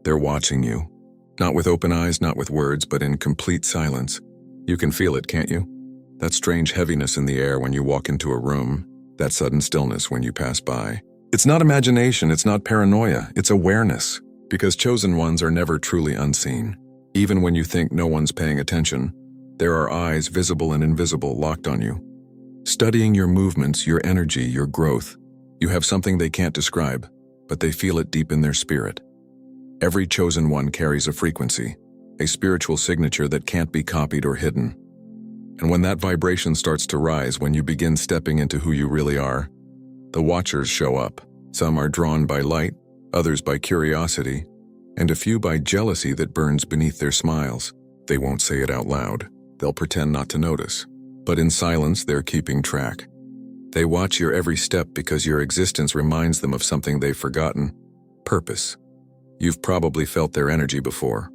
They're watching you. Not with open eyes, not with words, but in complete silence. You can feel it, can't you? That strange heaviness in the air when you walk into a room, that sudden stillness when you pass by. It's not imagination, it's not paranoia, it's awareness. Because chosen ones are never truly unseen. Even when you think no one's paying attention, there are eyes, visible and invisible, locked on you. Studying your movements, your energy, your growth. You have something they can't describe, but they feel it deep in their spirit. Every chosen one carries a frequency, a spiritual signature that can't be copied or hidden. And when that vibration starts to rise, when you begin stepping into who you really are, the watchers show up. Some are drawn by light, others by curiosity, and a few by jealousy that burns beneath their smiles. They won't say it out loud. They'll pretend not to notice. But in silence, they're keeping track. They watch your every step because your existence reminds them of something they've forgotten: purpose. You've probably felt their energy before.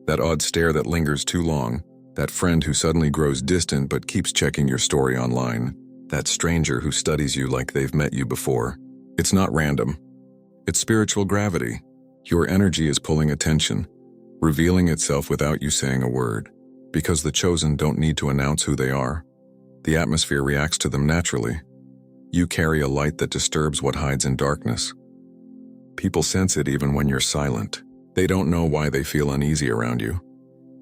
That odd stare that lingers too long, that friend who suddenly grows distant but keeps checking your story online, that stranger who studies you like they've met you before. It's not random. It's spiritual gravity. Your energy is pulling attention, revealing itself without you saying a word. Because the chosen don't need to announce who they are. The atmosphere reacts to them naturally. You carry a light that disturbs what hides in darkness. People sense it even when you're silent. They don't know why they feel uneasy around you.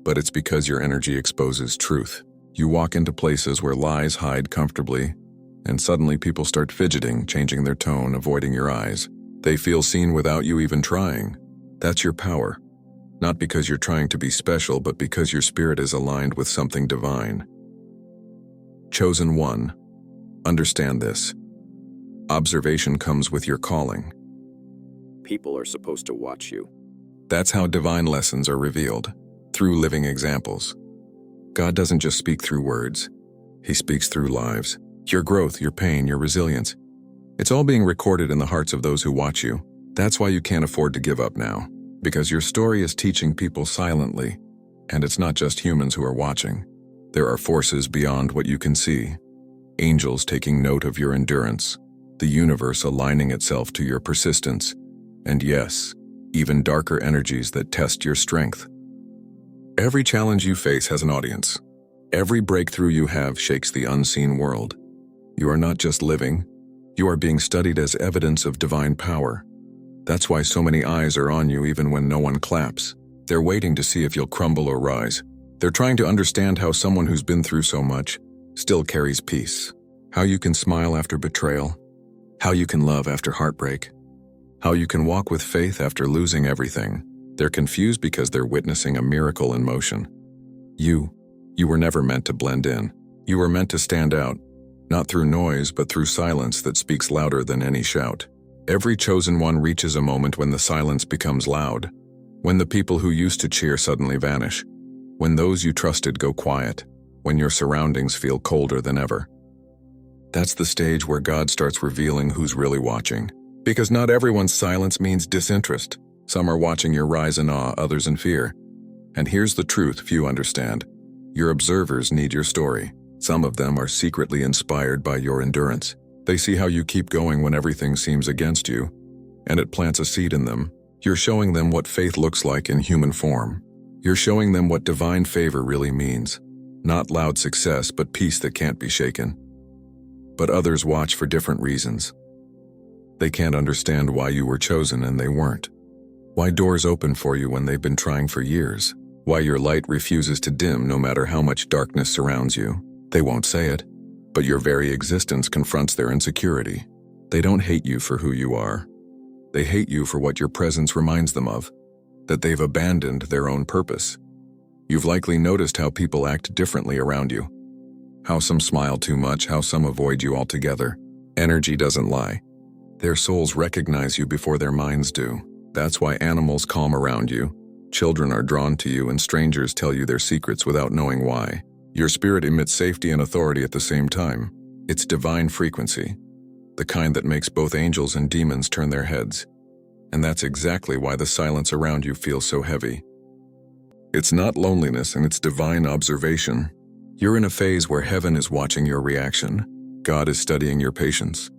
But it's because your energy exposes truth. You walk into places where lies hide comfortably, and suddenly people start fidgeting, changing their tone, avoiding your eyes. They feel seen without you even trying. That's your power. Not because you're trying to be special, but because your spirit is aligned with something divine. Chosen one. Understand this. Observation comes with your calling. People are supposed to watch you. That's how divine lessons are revealed, through living examples. God doesn't just speak through words. He speaks through lives. Your growth, your pain, your resilience. It's all being recorded in the hearts of those who watch you. That's why you can't afford to give up now. Because your story is teaching people silently. And it's not just humans who are watching. There are forces beyond what you can see. Angels taking note of your endurance. The universe aligning itself to your persistence. And yes, even darker energies that test your strength. Every challenge you face has an audience. Every breakthrough you have shakes the unseen world. You are not just living. You are being studied as evidence of divine power. That's why so many eyes are on you even when no one claps. They're waiting to see if you'll crumble or rise. They're trying to understand how someone who's been through so much still carries peace. How you can smile after betrayal. How you can love after heartbreak. How you can walk with faith after losing everything. They're confused because they're witnessing a miracle in motion. You were never meant to blend in. You were meant to stand out, not through noise, but through silence that speaks louder than any shout. Every chosen one reaches a moment when the silence becomes loud, when the people who used to cheer suddenly vanish, when those you trusted go quiet, when your surroundings feel colder than ever. That's the stage where God starts revealing who's really watching. Because not everyone's silence means disinterest. Some are watching your rise in awe, others in fear. And here's the truth few understand. Your observers need your story. Some of them are secretly inspired by your endurance. They see how you keep going when everything seems against you, and it plants a seed in them. You're showing them what faith looks like in human form. You're showing them what divine favor really means. Not loud success, but peace that can't be shaken. But others watch for different reasons. They can't understand why you were chosen and they weren't. Why doors open for you when they've been trying for years. Why your light refuses to dim no matter how much darkness surrounds you. They won't say it, but your very existence confronts their insecurity. They don't hate you for who you are. They hate you for what your presence reminds them of, that they've abandoned their own purpose. You've likely noticed how people act differently around you. How some smile too much, how some avoid you altogether. Energy doesn't lie. Their souls recognize you before their minds do. That's why animals calm around you. Children are drawn to you and strangers tell you their secrets without knowing why. Your spirit emits safety and authority at the same time. It's divine frequency, the kind that makes both angels and demons turn their heads. And that's exactly why the silence around you feels so heavy. It's not loneliness, and it's divine observation. You're in a phase where heaven is watching your reaction. God is studying your patience.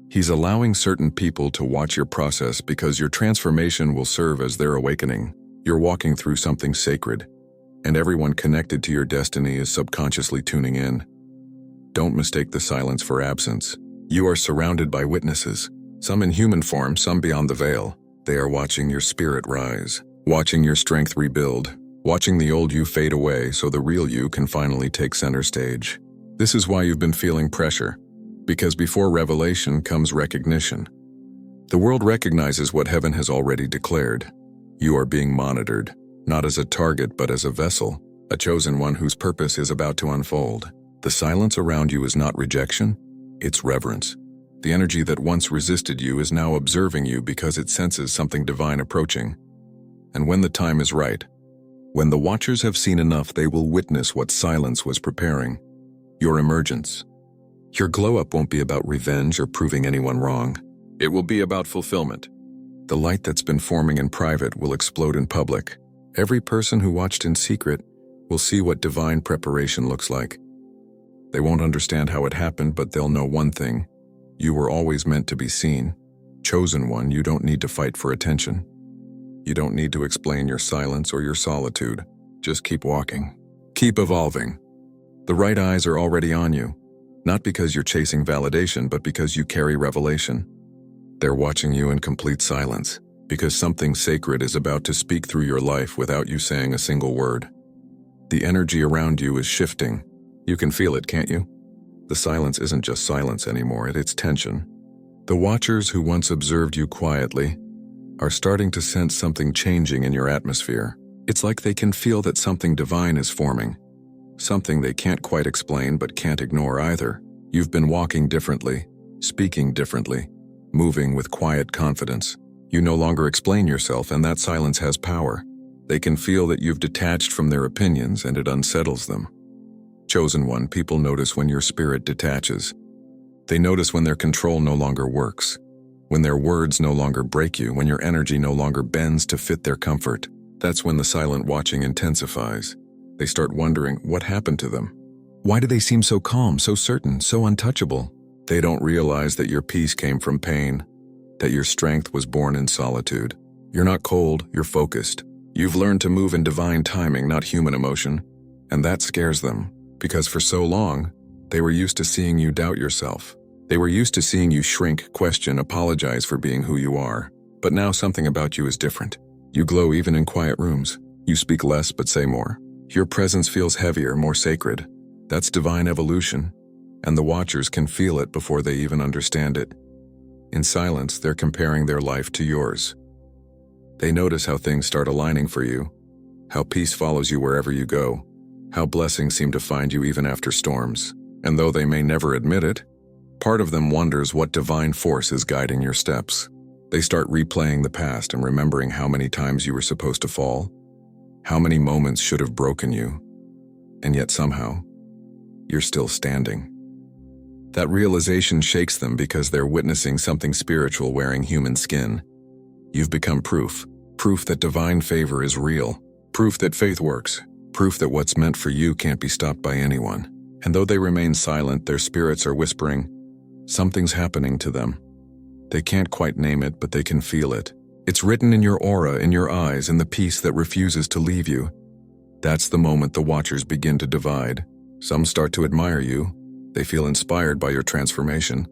He's allowing certain people to watch your process because your transformation will serve as their awakening. You're walking through something sacred, and everyone connected to your destiny is subconsciously tuning in. Don't mistake the silence for absence. You are surrounded by witnesses, some in human form, some beyond the veil. They are watching your spirit rise, watching your strength rebuild, watching the old you fade away so the real you can finally take center stage. This is why you've been feeling pressure, because before revelation comes recognition. The world recognizes what heaven has already declared. You are being monitored, not as a target but as a vessel, a chosen one whose purpose is about to unfold. The silence around you is not rejection, it's reverence. The energy that once resisted you is now observing you because it senses something divine approaching. And when the time is right, when the watchers have seen enough, they will witness what silence was preparing. Your emergence. Your glow-up won't be about revenge or proving anyone wrong. It will be about fulfillment. The light that's been forming in private will explode in public. Every person who watched in secret will see what divine preparation looks like. They won't understand how it happened, but they'll know one thing. You were always meant to be seen. Chosen one, you don't need to fight for attention. You don't need to explain your silence or your solitude. Just keep walking. Keep evolving. The right eyes are already on you, not because you're chasing validation, but because you carry revelation. They're watching you in complete silence, because something sacred is about to speak through your life without you saying a single word. The energy around you is shifting. You can feel it, can't you? The silence isn't just silence anymore, it's tension. The watchers who once observed you quietly are starting to sense something changing in your atmosphere. It's like they can feel that something divine is forming. Something they can't quite explain but can't ignore either. You've been walking differently, speaking differently, moving with quiet confidence. You no longer explain yourself, and that silence has power. They can feel that you've detached from their opinions, and it unsettles them. Chosen one, people notice when your spirit detaches. They notice when their control no longer works, when their words no longer break you, when your energy no longer bends to fit their comfort. That's when the silent watching intensifies. They start wondering what happened to them. Why do they seem so calm, so certain, so untouchable? They don't realize that your peace came from pain, that your strength was born in solitude. You're not cold, you're focused. You've learned to move in divine timing, not human emotion. And that scares them, because for so long, they were used to seeing you doubt yourself. They were used to seeing you shrink, question, apologize for being who you are. But now something about you is different. You glow even in quiet rooms. You speak less but say more. Your presence feels heavier, more sacred. That's divine evolution, and the watchers can feel it before they even understand it. In silence, they're comparing their life to yours. They notice how things start aligning for you, how peace follows you wherever you go, how blessings seem to find you even after storms. And though they may never admit it, part of them wonders what divine force is guiding your steps. They start replaying the past and remembering how many times you were supposed to fall, how many moments should have broken you, and yet somehow, you're still standing. That realization shakes them because they're witnessing something spiritual wearing human skin. You've become proof that divine favor is real, proof that faith works, proof that what's meant for you can't be stopped by anyone. And though they remain silent, their spirits are whispering, something's happening to them. They can't quite name it, but they can feel it. It's written in your aura, in your eyes, in the peace that refuses to leave you. That's the moment the watchers begin to divide. Some start to admire you. They feel inspired by your transformation.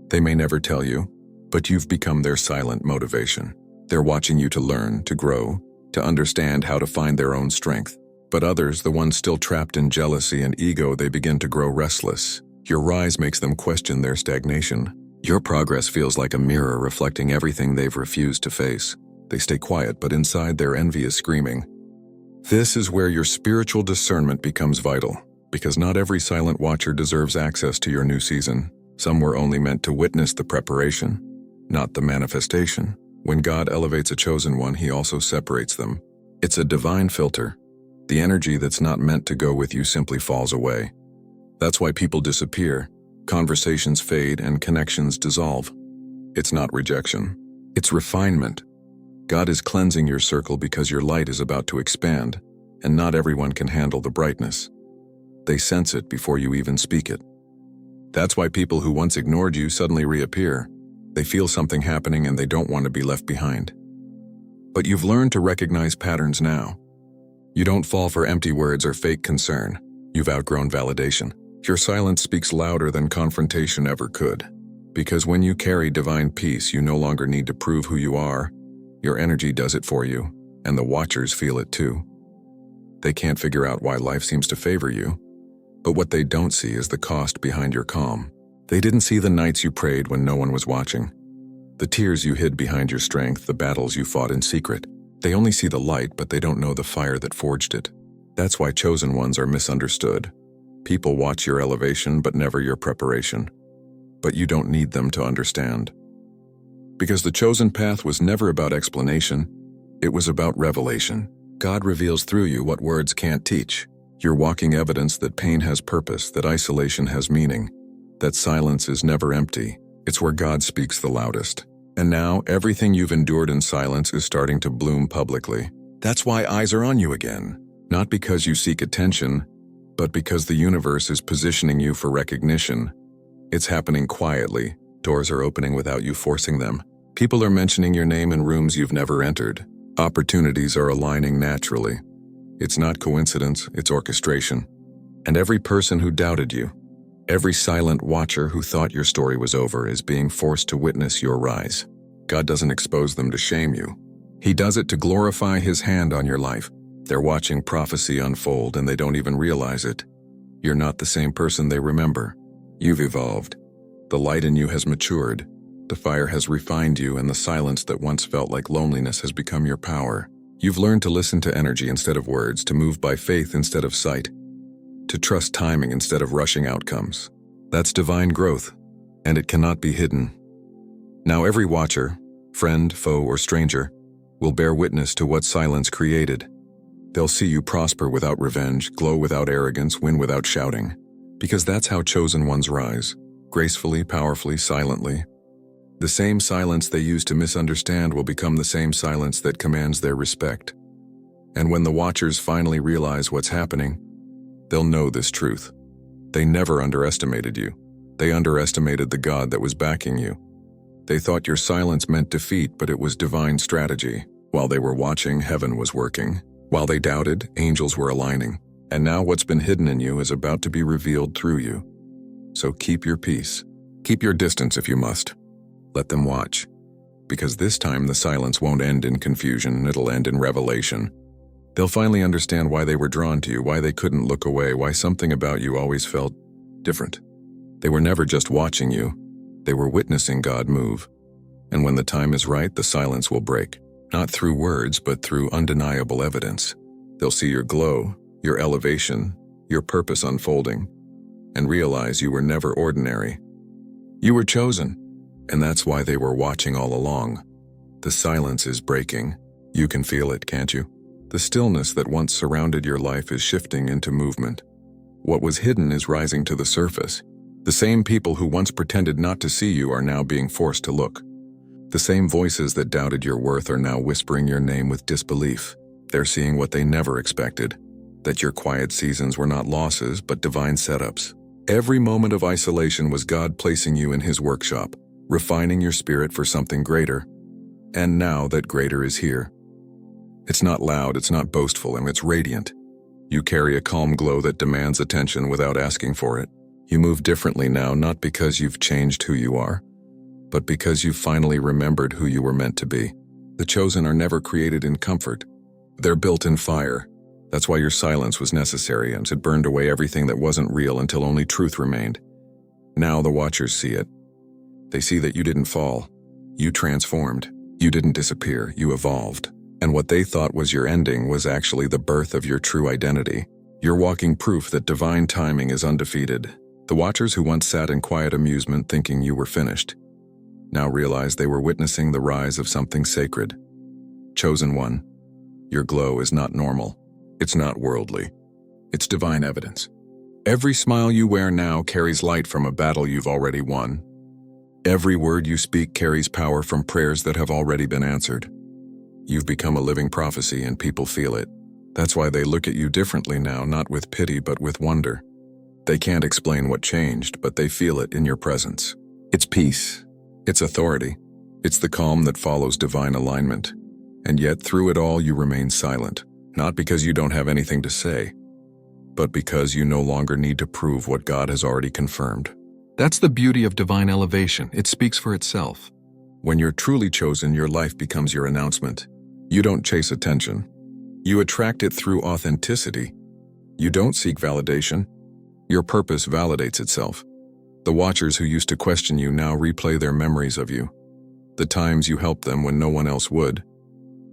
They may never tell you, but you've become their silent motivation. They're watching you to learn, to grow, to understand how to find their own strength. But others, the ones still trapped in jealousy and ego, they begin to grow restless. Your rise makes them question their stagnation. Your progress feels like a mirror reflecting everything they've refused to face. They stay quiet, but inside their envy is screaming. This is where your spiritual discernment becomes vital, because not every silent watcher deserves access to your new season. Some were only meant to witness the preparation, not the manifestation. When God elevates a chosen one, he also separates them. It's a divine filter. The energy that's not meant to go with you simply falls away. That's why people disappear, conversations fade, and connections dissolve. It's not rejection. It's refinement. God is cleansing your circle because your light is about to expand, and not everyone can handle the brightness. They sense it before you even speak it. That's why people who once ignored you suddenly reappear. They feel something happening and they don't want to be left behind. But you've learned to recognize patterns now. You don't fall for empty words or fake concern. You've outgrown validation. Your silence speaks louder than confrontation ever could. Because when you carry divine peace, you no longer need to prove who you are. Your energy does it for you, and the watchers feel it too. They can't figure out why life seems to favor you, but what they don't see is the cost behind your calm. They didn't see the nights you prayed when no one was watching, the tears you hid behind your strength, the battles you fought in secret. They only see the light, but they don't know the fire that forged it. That's why chosen ones are misunderstood. People watch your elevation, but never your preparation. But you don't need them to understand. Because the chosen path was never about explanation, it was about revelation. God reveals through you what words can't teach. You're walking evidence that pain has purpose, that isolation has meaning, that silence is never empty. It's where God speaks the loudest. And now, everything you've endured in silence is starting to bloom publicly. That's why eyes are on you again. Not because you seek attention, but because the universe is positioning you for recognition. It's happening quietly. Doors are opening without you forcing them. People are mentioning your name in rooms you've never entered. Opportunities are aligning naturally. It's not coincidence, it's orchestration. And every person who doubted you, every silent watcher who thought your story was over, is being forced to witness your rise. God doesn't expose them to shame you. He does it to glorify His hand on your life. They're watching prophecy unfold and they don't even realize it. You're not the same person they remember. You've evolved. The light in you has matured. The fire has refined you, and the silence that once felt like loneliness has become your power. You've learned to listen to energy instead of words, to move by faith instead of sight, to trust timing instead of rushing outcomes. That's divine growth, and it cannot be hidden. Now every watcher, friend, foe, or stranger, will bear witness to what silence created. They'll see you prosper without revenge, glow without arrogance, win without shouting. Because that's how chosen ones rise, gracefully, powerfully, silently. The same silence they use to misunderstand will become the same silence that commands their respect. And when the watchers finally realize what's happening, they'll know this truth. They never underestimated you. They underestimated the God that was backing you. They thought your silence meant defeat, but it was divine strategy. While they were watching, heaven was working. While they doubted, angels were aligning. And now what's been hidden in you is about to be revealed through you. So keep your peace. Keep your distance if you must. Let them watch. Because this time the silence won't end in confusion, it'll end in revelation. They'll finally understand why they were drawn to you, why they couldn't look away, why something about you always felt different. They were never just watching you. They were witnessing God move. And when the time is right, the silence will break. Not through words, but through undeniable evidence. They'll see your glow, your elevation, your purpose unfolding, and realize you were never ordinary. You were chosen, and that's why they were watching all along. The silence is breaking. You can feel it, can't you? The stillness that once surrounded your life is shifting into movement. What was hidden is rising to the surface. The same people who once pretended not to see you are now being forced to look. The same voices that doubted your worth are now whispering your name with disbelief. They're seeing what they never expected, that your quiet seasons were not losses, but divine setups. Every moment of isolation was God placing you in His workshop, refining your spirit for something greater. And now that greater is here. It's not loud, it's not boastful, and it's radiant. You carry a calm glow that demands attention without asking for it. You move differently now, not because you've changed who you are, but because you've finally remembered who you were meant to be. The chosen are never created in comfort. They're built in fire. That's why your silence was necessary, as it burned away everything that wasn't real until only truth remained. Now the watchers see it. They see that you didn't fall. You transformed. You didn't disappear. You evolved. And what they thought was your ending was actually the birth of your true identity. You're walking proof that divine timing is undefeated. The watchers who once sat in quiet amusement thinking you were finished now realize they were witnessing the rise of something sacred. Chosen one, your glow is not normal. It's not worldly. It's divine evidence. Every smile you wear now carries light from a battle you've already won. Every word you speak carries power from prayers that have already been answered. You've become a living prophecy and people feel it. That's why they look at you differently now, not with pity but with wonder. They can't explain what changed, but they feel it in your presence. It's peace. It's authority. It's the calm that follows divine alignment. And yet, through it all, you remain silent. Not because you don't have anything to say, but because you no longer need to prove what God has already confirmed. That's the beauty of divine elevation. It speaks for itself. When you're truly chosen, your life becomes your announcement. You don't chase attention. You attract it through authenticity. You don't seek validation. Your purpose validates itself. The watchers who used to question you now replay their memories of you. The times you helped them when no one else would.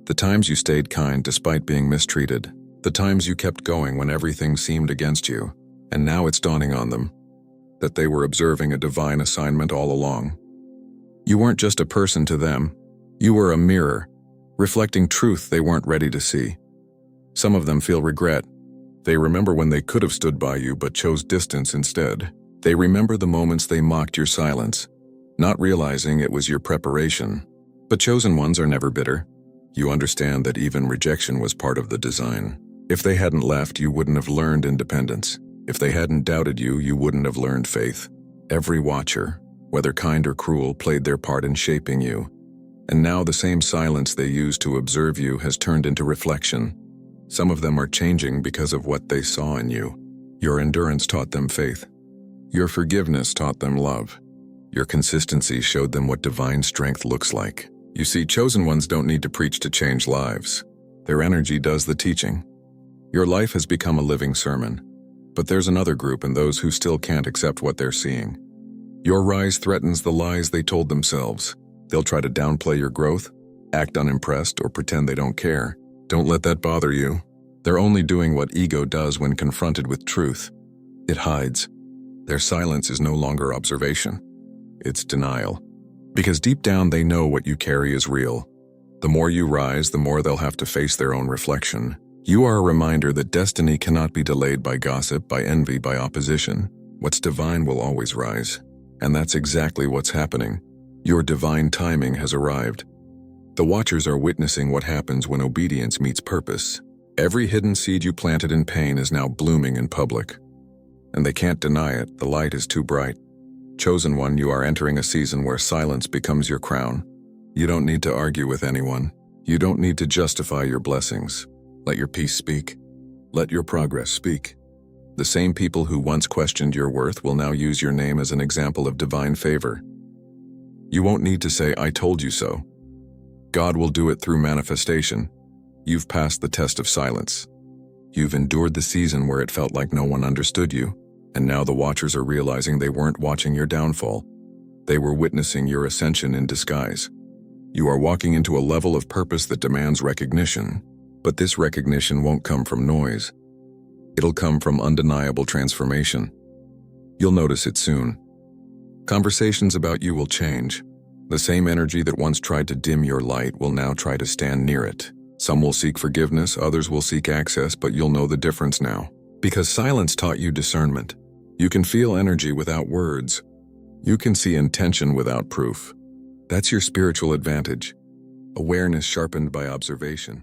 The times you stayed kind despite being mistreated. The times you kept going when everything seemed against you. And now it's dawning on them that they were observing a divine assignment all along. You weren't just a person to them. You were a mirror, reflecting truth they weren't ready to see. Some of them feel regret. They remember when they could have stood by you but chose distance instead. They remember the moments they mocked your silence, not realizing it was your preparation. But chosen ones are never bitter. You understand that even rejection was part of the design. If they hadn't left, you wouldn't have learned independence. If they hadn't doubted you, you wouldn't have learned faith. Every watcher, whether kind or cruel, played their part in shaping you. And now the same silence they used to observe you has turned into reflection. Some of them are changing because of what they saw in you. Your endurance taught them faith. Your forgiveness taught them love. Your consistency showed them what divine strength looks like. You see, chosen ones don't need to preach to change lives. Their energy does the teaching. Your life has become a living sermon. But there's another group, and those who still can't accept what they're seeing. Your rise threatens the lies they told themselves. They'll try to downplay your growth, act unimpressed, or pretend they don't care. Don't let that bother you. They're only doing what ego does when confronted with truth. It hides. Their silence is no longer observation. It's denial. Because deep down they know what you carry is real. The more you rise, the more they'll have to face their own reflection. You are a reminder that destiny cannot be delayed by gossip, by envy, by opposition. What's divine will always rise. And that's exactly what's happening. Your divine timing has arrived. The watchers are witnessing what happens when obedience meets purpose. Every hidden seed you planted in pain is now blooming in public. And they can't deny it, the light is too bright. Chosen one, you are entering a season where silence becomes your crown. You don't need to argue with anyone. You don't need to justify your blessings. Let your peace speak. Let your progress speak. The same people who once questioned your worth will now use your name as an example of divine favor. You won't need to say, "I told you so." God will do it through manifestation. You've passed the test of silence. You've endured the season where it felt like no one understood you, and now the watchers are realizing they weren't watching your downfall. They were witnessing your ascension in disguise. You are walking into a level of purpose that demands recognition, but this recognition won't come from noise. It'll come from undeniable transformation. You'll notice it soon. Conversations about you will change. The same energy that once tried to dim your light will now try to stand near it. Some will seek forgiveness, others will seek access, but you'll know the difference now. Because silence taught you discernment. You can feel energy without words. You can see intention without proof. That's your spiritual advantage. Awareness sharpened by observation.